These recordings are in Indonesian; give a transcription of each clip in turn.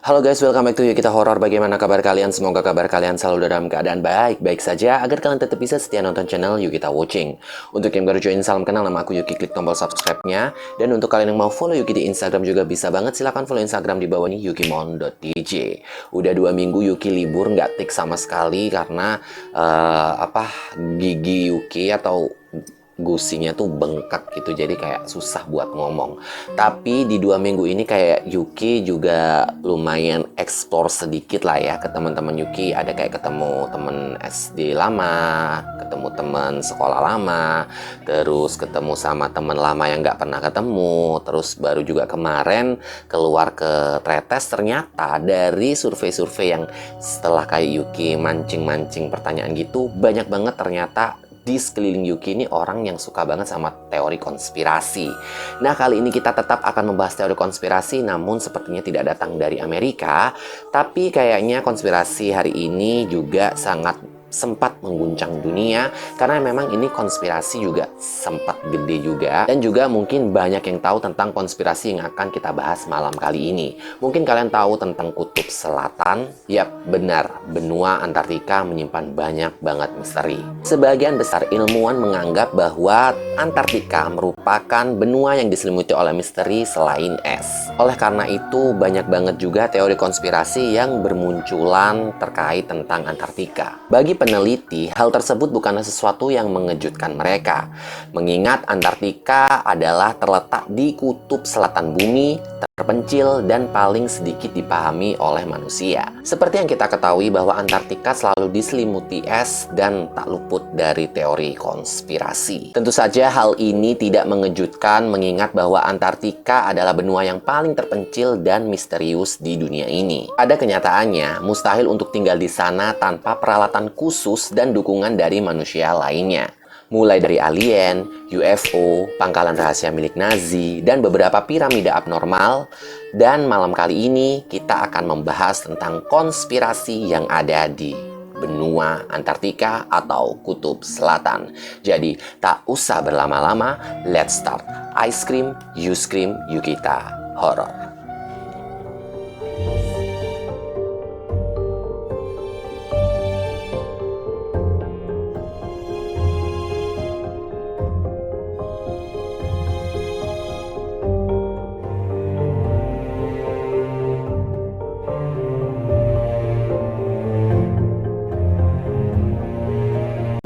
Halo guys, welcome back to Yukita Horror. Bagaimana kabar kalian? Semoga kabar kalian selalu dalam keadaan baik-baik saja agar kalian tetap bisa setia nonton channel Yukita Watching. Untuk yang baru join, salam kenal, nama aku Yuki, klik tombol subscribe-nya. Dan untuk kalian yang mau follow Yuki di Instagram juga bisa banget, silahkan follow Instagram di bawah nih, yukimon.dj. Udah 2 minggu Yuki libur, nggak tik sama sekali karena gigi Yuki atau gusinya tuh bengkak gitu, jadi kayak susah buat ngomong. Tapi di 2 minggu ini kayak Yuki juga lumayan explore sedikit lah ya ke teman-teman Yuki. Ada kayak ketemu temen SD lama, ketemu teman sekolah lama, terus ketemu sama teman lama yang nggak pernah ketemu, terus baru juga kemarin keluar ke Tretes. Ternyata dari survei-survei yang setelah kayak Yuki mancing-mancing pertanyaan gitu, banyak banget ternyata di sekeliling Yuki ini orang yang suka banget sama teori konspirasi. Nah, kali ini kita tetap akan membahas teori konspirasi, namun sepertinya tidak datang dari Amerika. Tapi kayaknya konspirasi hari ini juga sangat sempat mengguncang dunia, karena memang ini konspirasi juga sempat gede juga. Dan juga mungkin banyak yang tahu tentang konspirasi yang akan kita bahas malam kali ini. Mungkin kalian tahu tentang Kutub Selatan. Yap, benar, benua Antartika menyimpan banyak banget misteri. Sebagian besar ilmuwan menganggap bahwa Antartika merupakan benua yang diselimuti oleh misteri selain es. Oleh karena itu, banyak banget juga teori konspirasi yang bermunculan terkait tentang Antartika. Bagi peneliti, hal tersebut bukanlah sesuatu yang mengejutkan mereka, mengingat Antartika adalah terletak di kutub selatan bumi, terpencil dan paling sedikit dipahami oleh manusia. Seperti yang kita ketahui bahwa Antartika selalu diselimuti es dan tak luput dari teori konspirasi. Tentu saja hal ini tidak mengejutkan mengingat bahwa Antartika adalah benua yang paling terpencil dan misterius di dunia ini. Pada kenyataannya, mustahil untuk tinggal di sana tanpa peralatan khusus dan dukungan dari manusia lainnya. Mulai dari alien, UFO, pangkalan rahasia milik Nazi, dan beberapa piramida abnormal. Dan malam kali ini kita akan membahas tentang konspirasi yang ada di benua Antartika atau Kutub Selatan. Jadi tak usah berlama-lama, let's start. Ice cream, you scream, Yukita Horror.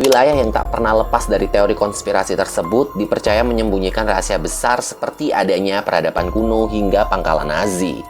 Wilayah yang tak pernah lepas dari teori konspirasi tersebut dipercaya menyembunyikan rahasia besar seperti adanya peradaban kuno hingga pangkalan Nazi.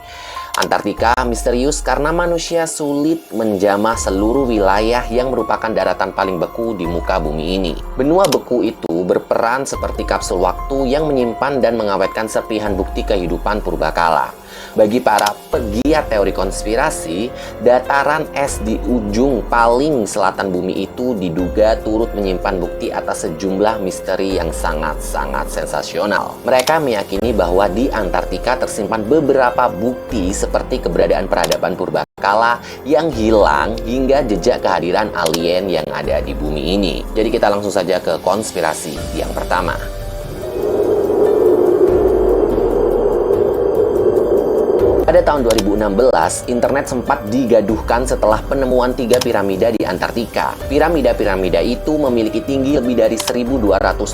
Antartika misterius karena manusia sulit menjamah seluruh wilayah yang merupakan daratan paling beku di muka bumi ini. Benua beku itu berperan seperti kapsul waktu yang menyimpan dan mengawetkan serpihan bukti kehidupan purbakala. Bagi para pegiat teori konspirasi, dataran es di ujung paling selatan bumi itu diduga turut menyimpan bukti atas sejumlah misteri yang sangat-sangat sensasional. Mereka meyakini bahwa di Antartika tersimpan beberapa bukti seperti keberadaan peradaban purbakala yang hilang hingga jejak kehadiran alien yang ada di bumi ini. Jadi kita langsung saja ke konspirasi yang pertama. Pada tahun 2016, internet sempat digaduhkan setelah penemuan 3 piramida di Antartika. Piramida-piramida itu memiliki tinggi lebih dari 1220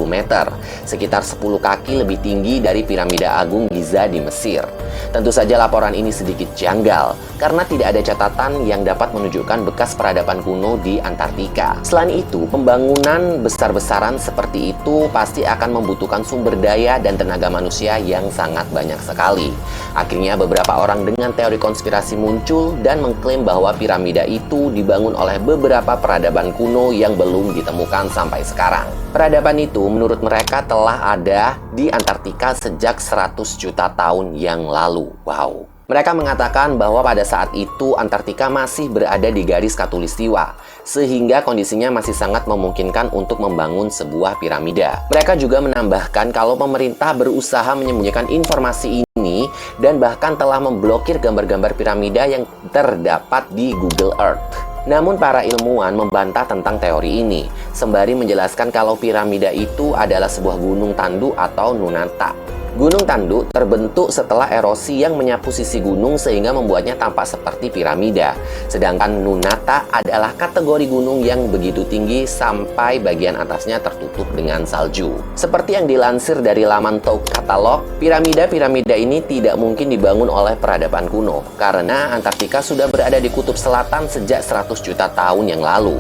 meter, sekitar 10 kaki lebih tinggi dari piramida Agung Giza di Mesir. Tentu saja laporan ini sedikit janggal, karena tidak ada catatan yang dapat menunjukkan bekas peradaban kuno di Antartika. Selain itu, pembangunan besar-besaran seperti itu pasti akan membutuhkan sumber daya dan tenaga manusia yang sangat banyak sekali. Akhirnya beberapa orang dengan teori konspirasi muncul dan mengklaim bahwa piramida itu dibangun oleh beberapa peradaban kuno yang belum ditemukan sampai sekarang. Peradaban itu menurut mereka telah ada di Antartika sejak 100 juta tahun yang lalu. Wow. Mereka mengatakan bahwa pada saat itu Antartika masih berada di garis khatulistiwa, sehingga kondisinya masih sangat memungkinkan untuk membangun sebuah piramida. Mereka juga menambahkan kalau pemerintah berusaha menyembunyikan informasi ini dan bahkan telah memblokir gambar-gambar piramida yang terdapat di Google Earth. Namun para ilmuwan membantah tentang teori ini, sembari menjelaskan kalau piramida itu adalah sebuah gunung tanduk atau Nunanta. Gunung tanduk terbentuk setelah erosi yang menyapu sisi gunung sehingga membuatnya tampak seperti piramida. Sedangkan Nunata adalah kategori gunung yang begitu tinggi sampai bagian atasnya tertutup dengan salju. Seperti yang dilansir dari laman Touk Katalog, piramida-piramida ini tidak mungkin dibangun oleh peradaban kuno karena Antartika sudah berada di kutub selatan sejak 100 juta tahun yang lalu.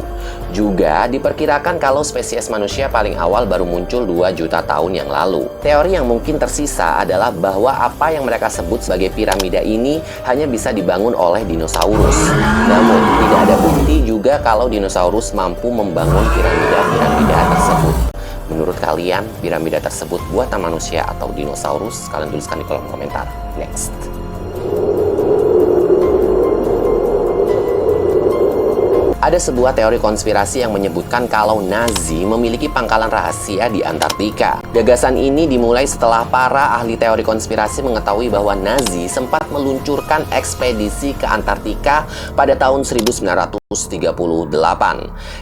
Juga diperkirakan kalau spesies manusia paling awal baru muncul 2 juta tahun yang lalu. Teori yang mungkin tersisa adalah bahwa apa yang mereka sebut sebagai piramida ini hanya bisa dibangun oleh dinosaurus. Namun, tidak ada bukti juga kalau dinosaurus mampu membangun piramida-piramida tersebut. Menurut kalian, piramida tersebut buatan manusia atau dinosaurus? Kalian tuliskan di kolom komentar. Next. Ada sebuah teori konspirasi yang menyebutkan kalau Nazi memiliki pangkalan rahasia di Antartika. Gagasan ini dimulai setelah para ahli teori konspirasi mengetahui bahwa Nazi sempat meluncurkan ekspedisi ke Antartika pada tahun 1938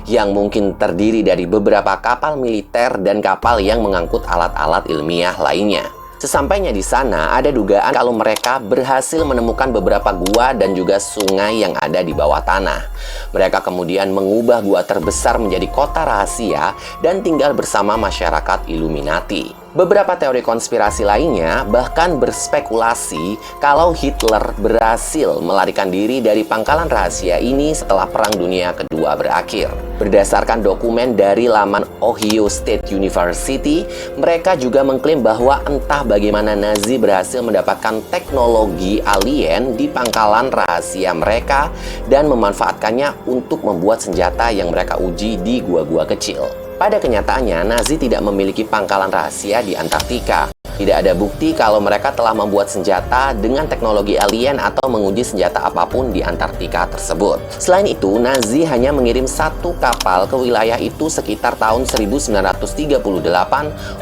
yang mungkin terdiri dari beberapa kapal militer dan kapal yang mengangkut alat-alat ilmiah lainnya. Sesampainya di sana, ada dugaan kalau mereka berhasil menemukan beberapa gua dan juga sungai yang ada di bawah tanah. Mereka kemudian mengubah gua terbesar menjadi kota rahasia dan tinggal bersama masyarakat Illuminati. Beberapa teori konspirasi lainnya bahkan berspekulasi kalau Hitler berhasil melarikan diri dari pangkalan rahasia ini setelah Perang Dunia Kedua berakhir. Berdasarkan dokumen dari laman Ohio State University, mereka juga mengklaim bahwa entah bagaimana Nazi berhasil mendapatkan teknologi alien di pangkalan rahasia mereka dan memanfaatkannya untuk membuat senjata yang mereka uji di gua-gua kecil. Pada kenyataannya, Nazi tidak memiliki pangkalan rahasia di Antartika. Tidak ada bukti kalau mereka telah membuat senjata dengan teknologi alien atau menguji senjata apapun di Antartika tersebut. Selain itu, Nazi hanya mengirim satu kapal ke wilayah itu sekitar tahun 1938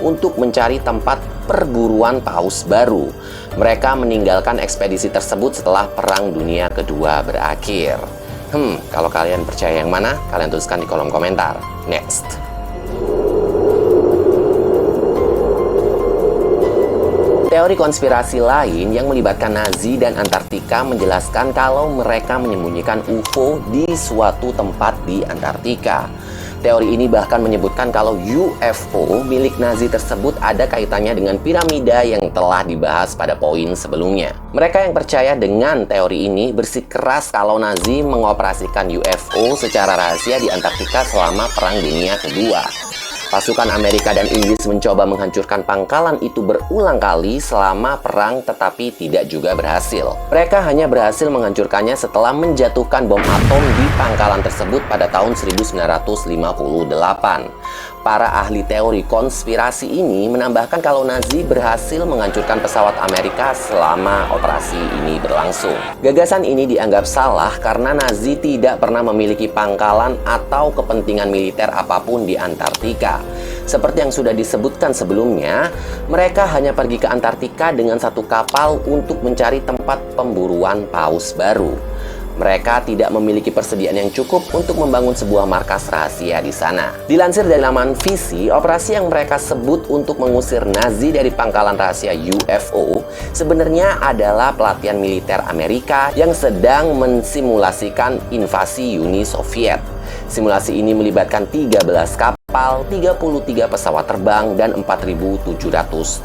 untuk mencari tempat perburuan paus baru. Mereka meninggalkan ekspedisi tersebut setelah Perang Dunia Kedua berakhir. Kalau kalian percaya yang mana? Kalian tuliskan di kolom komentar. Next. Teori konspirasi lain yang melibatkan Nazi dan Antartika menjelaskan kalau mereka menyembunyikan UFO di suatu tempat di Antartika. Teori ini bahkan menyebutkan kalau UFO milik Nazi tersebut ada kaitannya dengan piramida yang telah dibahas pada poin sebelumnya. Mereka yang percaya dengan teori ini bersikeras kalau Nazi mengoperasikan UFO secara rahasia di Antartika selama Perang Dunia Kedua. Pasukan Amerika dan Inggris mencoba menghancurkan pangkalan itu berulang kali selama perang tetapi tidak juga berhasil. Mereka hanya berhasil menghancurkannya setelah menjatuhkan bom atom di pangkalan tersebut pada tahun 1958. Para ahli teori konspirasi ini menambahkan kalau Nazi berhasil menghancurkan pesawat Amerika selama operasi ini berlangsung. Gagasan ini dianggap salah karena Nazi tidak pernah memiliki pangkalan atau kepentingan militer apapun di Antartika. Seperti yang sudah disebutkan sebelumnya, mereka hanya pergi ke Antartika dengan satu kapal untuk mencari tempat pemburuan paus baru. Mereka tidak memiliki persediaan yang cukup untuk membangun sebuah markas rahasia di sana. Dilansir dari laman Visi, operasi yang mereka sebut untuk mengusir Nazi dari pangkalan rahasia UFO sebenarnya adalah pelatihan militer Amerika yang sedang mensimulasikan invasi Uni Soviet. Simulasi ini melibatkan 13 kapal, 33 pesawat terbang, dan 4.700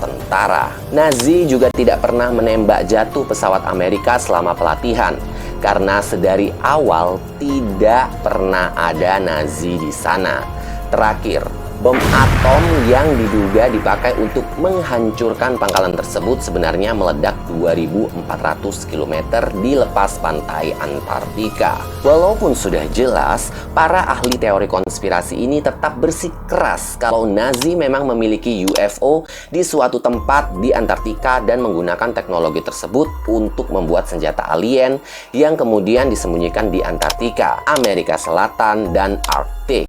tentara. Nazi juga tidak pernah menembak jatuh pesawat Amerika selama pelatihan, karena sedari awal tidak pernah ada Nazi di sana. Terakhir, bom atom yang diduga dipakai untuk menghancurkan pangkalan tersebut sebenarnya meledak 2.400 km di lepas pantai Antartika. Walaupun sudah jelas, para ahli teori konspirasi ini tetap bersikeras kalau Nazi memang memiliki UFO di suatu tempat di Antartika dan menggunakan teknologi tersebut untuk membuat senjata alien yang kemudian disembunyikan di Antartika, Amerika Selatan, dan Arktik.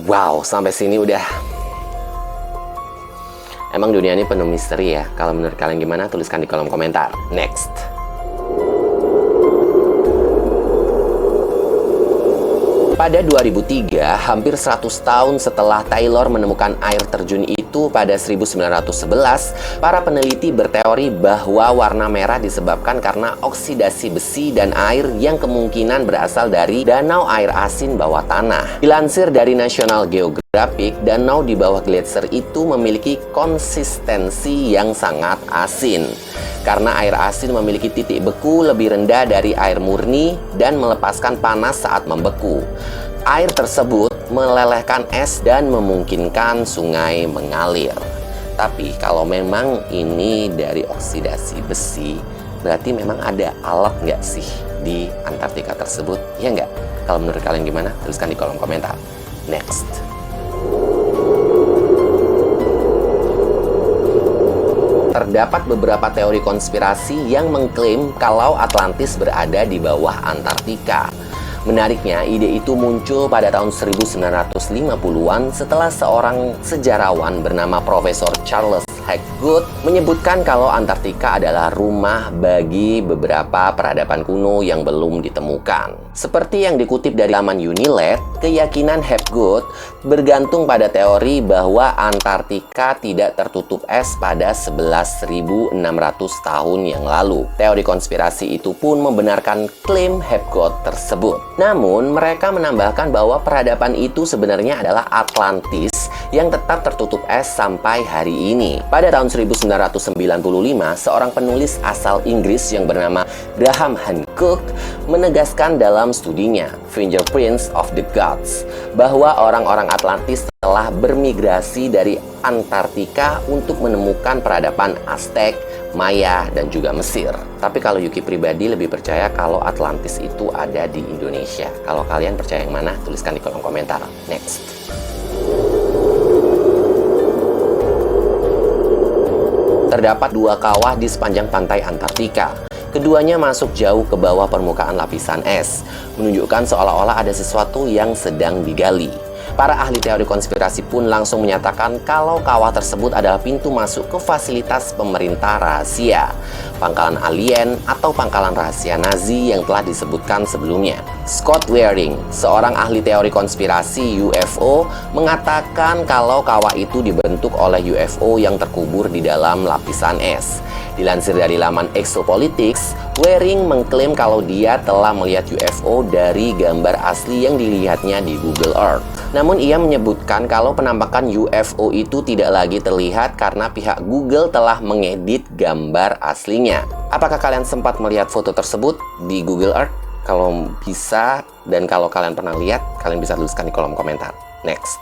Wow, sampai sini udah. Emang dunia ini penuh misteri ya. Kalau menurut kalian gimana? Tuliskan di kolom komentar. Next. Pada 2003, hampir 100 tahun setelah Taylor menemukan air terjun itu itu pada 1911, para peneliti berteori bahwa warna merah disebabkan karena oksidasi besi dan air yang kemungkinan berasal dari danau air asin bawah tanah. Dilansir dari National Geographic, danau di bawah gletser itu memiliki konsistensi yang sangat asin. Karena air asin memiliki titik beku lebih rendah dari air murni dan melepaskan panas saat membeku. Air tersebut melelehkan es dan memungkinkan sungai mengalir. Tapi kalau memang ini dari oksidasi besi, berarti memang ada alat nggak sih di Antartika tersebut? Ya nggak? Kalau menurut kalian gimana? Tuliskan di kolom komentar. Next. Terdapat beberapa teori konspirasi yang mengklaim kalau Atlantis berada di bawah Antartika. Menariknya, ide itu muncul pada tahun 1950-an setelah seorang sejarawan bernama Profesor Charles Hapgood menyebutkan kalau Antartika adalah rumah bagi beberapa peradaban kuno yang belum ditemukan. Seperti yang dikutip dari laman Unilet, keyakinan Hapgood bergantung pada teori bahwa Antartika tidak tertutup es pada 11.600 tahun yang lalu. Teori konspirasi itu pun membenarkan klaim Hapgood tersebut. Namun, mereka menambahkan bahwa peradaban itu sebenarnya adalah Atlantis yang tetap tertutup es sampai hari ini. Pada tahun 1995, seorang penulis asal Inggris yang bernama Graham Hancock menegaskan dalam studinya Fingerprints of the Gods bahwa orang-orang Atlantis telah bermigrasi dari Antartika untuk menemukan peradaban Aztec, Maya, dan juga Mesir. Tapi kalau Yuki pribadi lebih percaya kalau Atlantis itu ada di Indonesia. Kalau kalian percaya yang mana? Tuliskan di kolom komentar. Next. Terdapat dua kawah di sepanjang pantai Antartika. Keduanya masuk jauh ke bawah permukaan lapisan es, menunjukkan seolah-olah ada sesuatu yang sedang digali. Para ahli teori konspirasi pun langsung menyatakan kalau kawah tersebut adalah pintu masuk ke fasilitas pemerintah rahasia, pangkalan alien, atau pangkalan rahasia Nazi yang telah disebutkan sebelumnya. Scott Waring, seorang ahli teori konspirasi UFO, mengatakan kalau kawah itu dibentuk oleh UFO yang terkubur di dalam lapisan es. Dilansir dari laman Exopolitics, Waring mengklaim kalau dia telah melihat UFO dari gambar asli yang dilihatnya di Google Earth. Namun ia menyebutkan kalau penampakan UFO itu tidak lagi terlihat karena pihak Google telah mengedit gambar aslinya. Apakah kalian sempat melihat foto tersebut di Google Earth? Kalau bisa dan kalau kalian pernah lihat, kalian bisa tuliskan di kolom komentar. Next.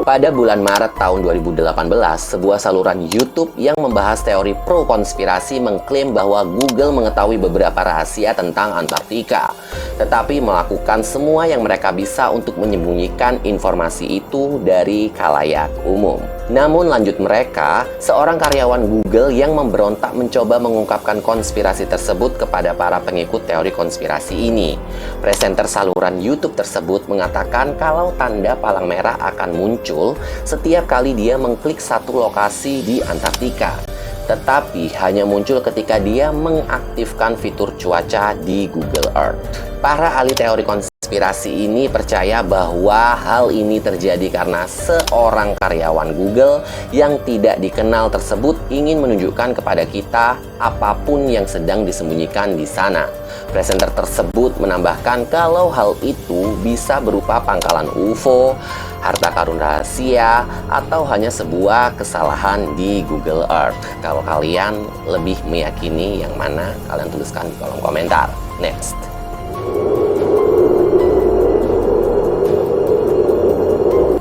Pada bulan Maret tahun 2018, sebuah saluran YouTube yang membahas teori pro konspirasi mengklaim bahwa Google mengetahui beberapa rahasia tentang Antartika, tetapi melakukan semua yang mereka bisa untuk menyembunyikan informasi itu dari khalayak umum. Namun lanjut mereka, seorang karyawan Google yang memberontak mencoba mengungkapkan konspirasi tersebut kepada para pengikut teori konspirasi ini. Presenter saluran YouTube tersebut mengatakan kalau tanda palang merah akan muncul setiap kali dia mengklik satu lokasi di Antartika, tetapi hanya muncul ketika dia mengaktifkan fitur cuaca di Google Earth. Para ahli teori konspirasi ini percaya bahwa hal ini terjadi karena seorang karyawan Google yang tidak dikenal tersebut ingin menunjukkan kepada kita apapun yang sedang disembunyikan di sana. Presenter tersebut menambahkan kalau hal itu bisa berupa pangkalan UFO, harta karun rahasia, atau hanya sebuah kesalahan di Google Earth. Kalau kalian lebih meyakini yang mana, kalian tuliskan di kolom komentar. Next.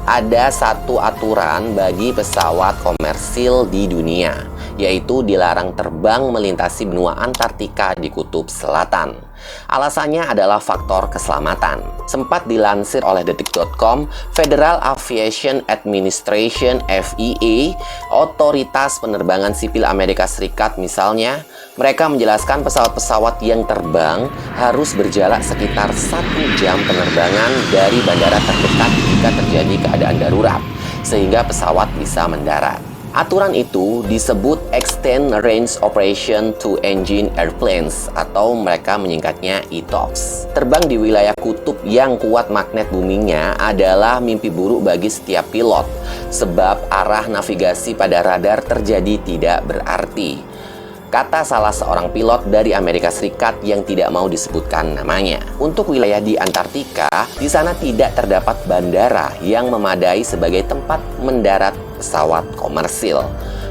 Ada satu aturan bagi pesawat komersil di dunia, yaitu dilarang terbang melintasi benua Antartika di Kutub Selatan. Alasannya adalah faktor keselamatan. Sempat dilansir oleh detik.com, Federal Aviation Administration (FAA), otoritas penerbangan sipil Amerika Serikat misalnya, mereka menjelaskan pesawat-pesawat yang terbang harus berjarak sekitar 1 jam penerbangan dari bandara terdekat jika terjadi keadaan darurat, sehingga pesawat bisa mendarat. Aturan itu disebut Extend Range Operation to Engine Airplanes atau mereka menyingkatnya ETOPS. Terbang di wilayah kutub yang kuat magnet buminya adalah mimpi buruk bagi setiap pilot sebab arah navigasi pada radar terjadi tidak berarti. Kata salah seorang pilot dari Amerika Serikat yang tidak mau disebutkan namanya. Untuk wilayah di Antartika, di sana tidak terdapat bandara yang memadai sebagai tempat mendarat pesawat komersil.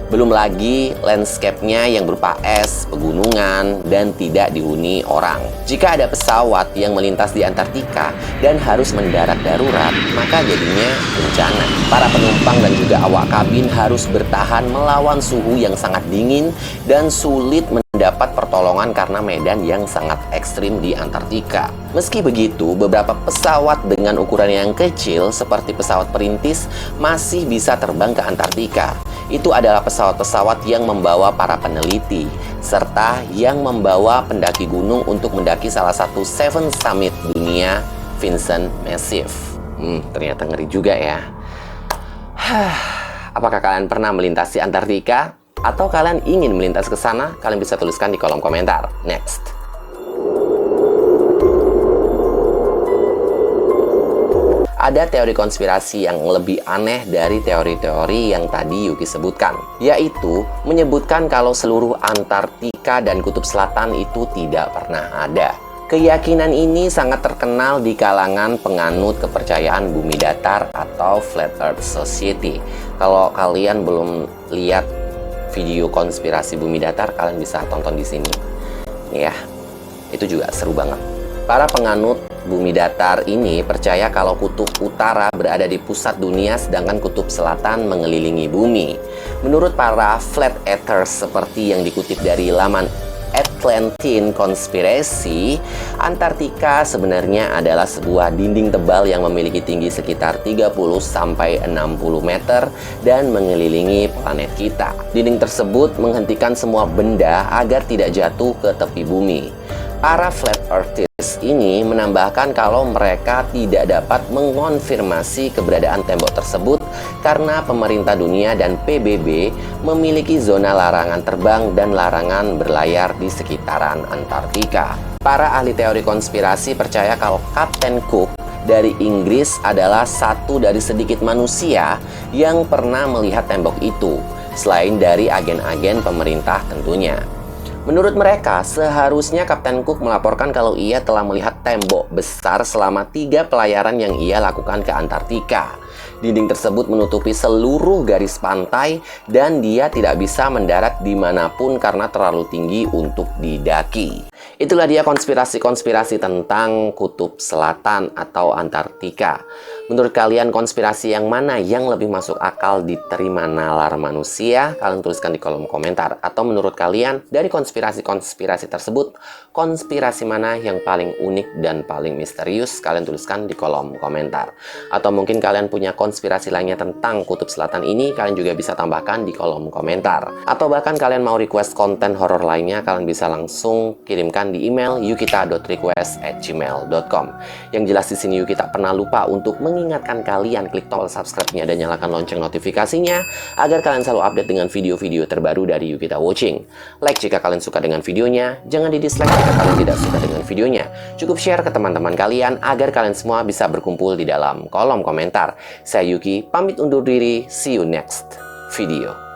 Belum lagi landscape-nya yang berupa es, pegunungan, dan tidak dihuni orang. Jika ada pesawat yang melintas di Antartika dan harus mendarat darurat, maka jadinya bencana. Para penumpang dan juga awak kabin harus bertahan melawan suhu yang sangat dingin dan sulit mendapat pertolongan karena medan yang sangat ekstrim di Antartika. Meski begitu, beberapa pesawat dengan ukuran yang kecil seperti pesawat perintis masih bisa terbang ke Antartika. Itu adalah pesawat-pesawat yang membawa para peneliti, serta yang membawa pendaki gunung untuk mendaki salah satu Seven Summit dunia, Vinson Massif. Ternyata ngeri juga ya. Apakah kalian pernah melintasi Antartika? Atau kalian ingin melintas ke sana? Kalian bisa tuliskan di kolom komentar. Next. Ada teori konspirasi yang lebih aneh dari teori-teori yang tadi Yuki sebutkan, yaitu menyebutkan kalau seluruh Antartika dan Kutub Selatan itu tidak pernah ada. Keyakinan ini sangat terkenal di kalangan penganut kepercayaan bumi datar atau Flat Earth Society. Kalau kalian belum lihat video konspirasi bumi datar, kalian bisa tonton di sini. Ya, itu juga seru banget. Para penganut bumi datar ini percaya kalau kutub utara berada di pusat dunia sedangkan kutub selatan mengelilingi bumi. Menurut para flat earthers seperti yang dikutip dari laman Atlantean Conspiracy, Antartika sebenarnya adalah sebuah dinding tebal yang memiliki tinggi sekitar 30-60 meter dan mengelilingi planet kita. Dinding tersebut menghentikan semua benda agar tidak jatuh ke tepi bumi. Para flat earthers ini menambahkan kalau mereka tidak dapat mengonfirmasi keberadaan tembok tersebut karena pemerintah dunia dan PBB memiliki zona larangan terbang dan larangan berlayar di sekitaran Antartika. Para ahli teori konspirasi percaya kalau Kapten Cook dari Inggris adalah satu dari sedikit manusia yang pernah melihat tembok itu, selain dari agen-agen pemerintah tentunya. Menurut mereka, seharusnya Kapten Cook melaporkan kalau ia telah melihat tembok besar selama 3 pelayaran yang ia lakukan ke Antartika. Dinding tersebut menutupi seluruh garis pantai dan dia tidak bisa mendarat dimanapun karena terlalu tinggi untuk didaki. Itulah dia konspirasi-konspirasi tentang Kutub Selatan atau Antartika. Menurut kalian konspirasi yang mana yang lebih masuk akal diterima nalar manusia? Kalian tuliskan di kolom komentar. Atau menurut kalian dari konspirasi-konspirasi tersebut, konspirasi mana yang paling unik dan paling misterius? Kalian tuliskan di kolom komentar. Atau mungkin kalian punya konspirasi lainnya tentang Kutub Selatan ini, kalian juga bisa tambahkan di kolom komentar. Atau bahkan kalian mau request konten horor lainnya, kalian bisa langsung kirimkan di email yukita.request@gmail.com. Yang jelas di sini Yukita pernah lupa untuk mengingatkan kalian klik tombol subscribe-nya dan nyalakan lonceng notifikasinya agar kalian selalu update dengan video-video terbaru dari Yukita Watching. Like jika kalian suka dengan videonya, jangan di-dislike jika kalian tidak suka dengan videonya. Cukup share ke teman-teman kalian agar kalian semua bisa berkumpul di dalam kolom komentar. Saya Yuki, pamit undur diri, see you next video.